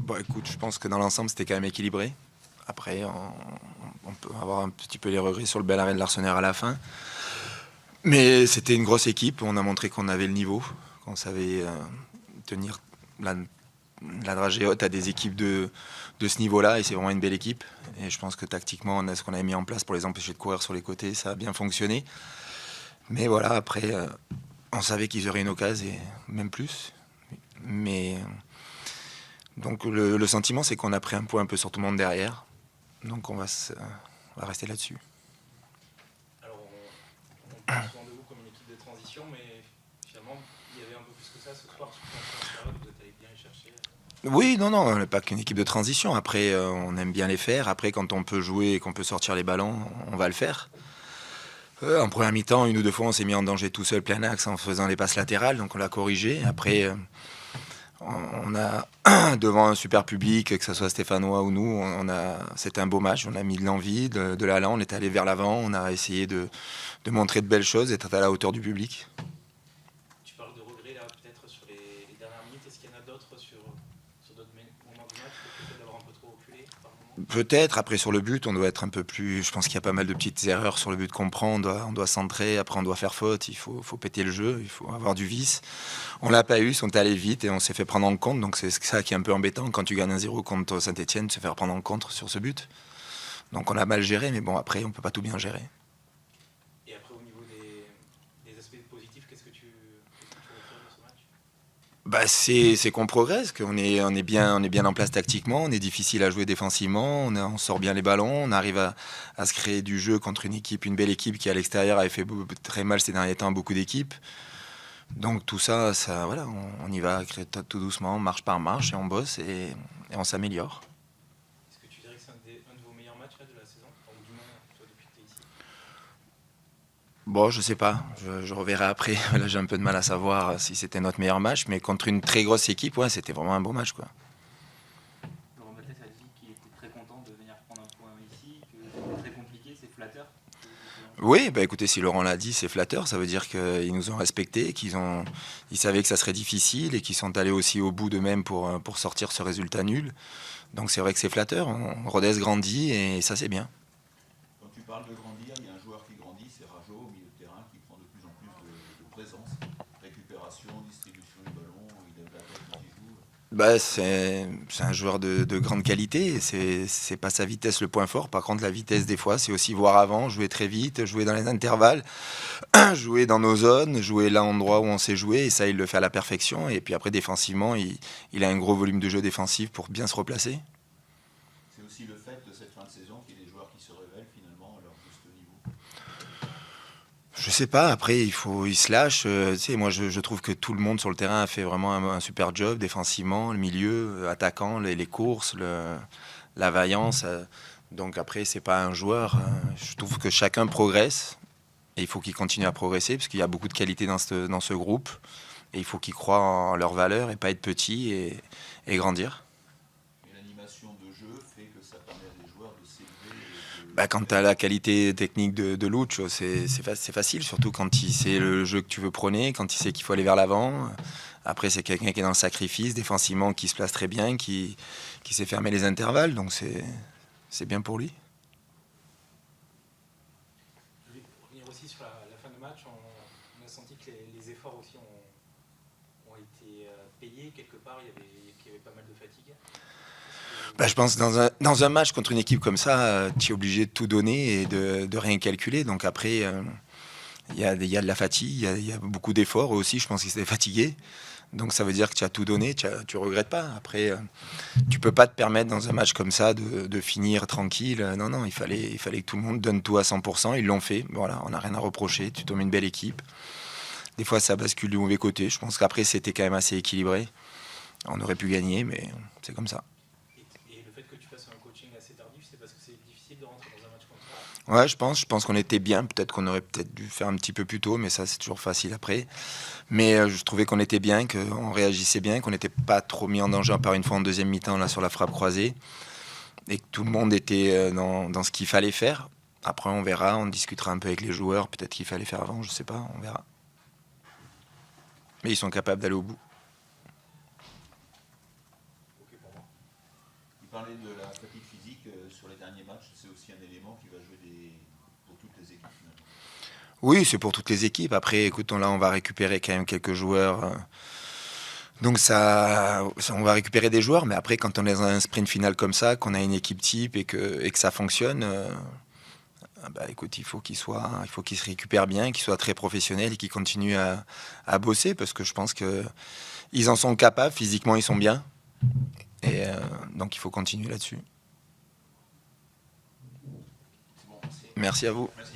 Bon, écoute, je pense que dans l'ensemble, c'était quand même équilibré. Après, on peut avoir un petit peu les regrets sur le bel arrêt de l'Arsenal à la fin. Mais c'était une grosse équipe. On a montré qu'on avait le niveau, qu'on savait tenir la, la dragée haute à des équipes de ce niveau-là. Et c'est vraiment une belle équipe. Et je pense que tactiquement, on a ce qu'on avait mis en place pour les empêcher de courir sur les côtés. Ça a bien fonctionné. Mais voilà, après, on savait qu'ils auraient une occasion, et même plus. Mais donc le sentiment, c'est qu'on a pris un point un peu sur tout le monde derrière. Donc on va rester là-dessus. Alors, on parle souvent de vous comme une équipe de transition, mais finalement, il y avait un peu plus que ça ce soir. Je pense que vous êtes allé bien les chercher. Oui, non, on n'est pas qu'une équipe de transition. Après, on aime bien les faire. Après, quand on peut jouer et qu'on peut sortir les ballons, on va le faire. En première mi-temps, une ou deux fois, on s'est mis en danger tout seul, plein axe, en faisant des passes latérales. Donc on l'a corrigé. Après, on a devant un super public, que ce soit stéphanois ou nous, c'était un beau match. On a mis de l'envie, de l'allant. On est allé vers l'avant. On a essayé de montrer de belles choses, d'être à la hauteur du public. Tu parles de regrets là, peut-être sur les dernières minutes. Est-ce qu'il y en a d'autres sur d'autres moments du match, peut-être d'avoir un peu trop reculé par moment? Peut-être, après sur le but, on doit être un peu plus. Je pense qu'il y a pas mal de petites erreurs sur le but qu'on prend. On doit centrer, après on doit faire faute. Il faut péter le jeu, il faut avoir du vice. On l'a pas eu, on est allé vite et on s'est fait prendre en compte. Donc c'est ça qui est un peu embêtant quand tu gagnes 1-0 contre Saint-Etienne, se faire prendre en compte sur ce but. Donc on a mal géré, mais bon, après on peut pas tout bien gérer. Et après, au niveau des aspects positifs, qu'est-ce que tu retires de ce match? Bah c'est qu'on progresse, on est bien en place tactiquement, on est difficile à jouer défensivement, on sort bien les ballons, on arrive à se créer du jeu contre une belle équipe qui à l'extérieur avait fait très mal ces derniers temps à beaucoup d'équipes. Donc tout ça, voilà, on y va tout doucement, marche par marche, et on bosse et on s'améliore. Est-ce que tu dirais que c'est un de vos meilleurs matchs là, de la saison? Enfin, ou du moins, toi, depuis que tu es ici? Bon, je sais pas, je reverrai après. Là, j'ai un peu de mal à savoir si c'était notre meilleur match, mais contre une très grosse équipe, ouais, c'était vraiment un beau match, quoi. Laurent Batles a dit qu'il était très content de venir prendre un point ici, que c'était très compliqué, c'est flatteur. Oui, bah écoutez, si Laurent l'a dit, c'est flatteur. Ça veut dire qu'ils nous ont respectés, ils savaient que ça serait difficile et qu'ils sont allés aussi au bout d'eux-mêmes pour sortir ce résultat nul. Donc c'est vrai que c'est flatteur. Rodez grandit et ça c'est bien. Quand tu parles de grandir, il y a un joueur qui grandit, c'est Rajo au milieu de terrain qui prend de plus en plus de présence, récupération, distribution du ballon, il lève la tête quand il joue. Bah, c'est un joueur de grande qualité. C'est pas sa vitesse le point fort. Par contre, la vitesse, des fois, c'est aussi voir avant, jouer très vite, jouer dans les intervalles, jouer dans nos zones, jouer là endroit où on sait jouer. Et ça, il le fait à la perfection. Et puis après, défensivement, il a un gros volume de jeu défensif pour bien se replacer. C'est aussi le fait de cette fin de saison qu'il y ait des joueurs qui se révèlent finalement à leur juste niveau. Je sais pas, après il se lâche. Tu sais, moi je trouve que tout le monde sur le terrain a fait vraiment un super job défensivement, le milieu, attaquant, les courses, la vaillance. Donc après c'est pas un joueur. Je trouve que chacun progresse et il faut qu'il continue à progresser parce qu'il y a beaucoup de qualité dans ce groupe et il faut qu'ils croient en leurs valeurs et pas être petit et grandir. Et l'animation de jeu fait que ça permet à des joueurs de s'élever et Bah, quand tu as la qualité technique de Lucho, c'est facile, surtout quand il sait le jeu que tu veux prôner, quand il sait qu'il faut aller vers l'avant. Après, c'est quelqu'un qui est dans le sacrifice, défensivement, qui se place très bien, qui sait fermer les intervalles, donc c'est bien pour lui. Je voulais revenir aussi sur la fin de match. On a senti que les efforts aussi ont été payés. Quelque part, qu'il y avait pas mal de fatigue. Bah, je pense que dans un match contre une équipe comme ça, tu es obligé de tout donner et de rien calculer. Donc après, il y a de la fatigue, il y a beaucoup d'efforts. Eux aussi, je pense qu'ils étaient fatigués. Donc ça veut dire que tu as tout donné, tu regrettes pas. Après, tu peux pas te permettre dans un match comme ça de finir tranquille. Non, non, il fallait que tout le monde donne tout à 100%. Ils l'ont fait. Voilà, on n'a rien à reprocher. Tu tombes une belle équipe. Des fois, ça bascule du mauvais côté. Je pense qu'après, c'était quand même assez équilibré. On aurait pu gagner, mais c'est comme ça. Et le fait que tu fasses un coaching assez tardif, c'est parce que c'est difficile de rentrer dans un match comme ça? Ouais, je pense qu'on était bien. Peut-être qu'on aurait peut-être dû faire un petit peu plus tôt, mais ça, c'est toujours facile après. Mais je trouvais qu'on était bien, qu'on réagissait bien, qu'on n'était pas trop mis en danger par une fois en deuxième mi-temps là sur la frappe croisée. Et que tout le monde était dans ce qu'il fallait faire. Après, on verra, on discutera un peu avec les joueurs. Peut-être qu'il fallait faire avant, je sais pas, on verra. Mais ils sont capables d'aller au bout. Ok pour moi. parlais de la fatigue physique sur les derniers matchs, c'est aussi un élément qui va jouer pour toutes les équipes finalement. Oui, c'est pour toutes les équipes. Après, écoutons, là, on va récupérer quand même quelques joueurs. Donc on va récupérer des joueurs, mais après, quand on est dans un sprint final comme ça, qu'on a une équipe type et que ça fonctionne, écoute, il faut qu'ils se récupèrent bien, qu'ils soient très professionnels et qu'ils continuent à bosser, parce que je pense qu'ils en sont capables, physiquement ils sont bien, et donc il faut continuer là-dessus. C'est bon, merci. Merci à vous. Merci.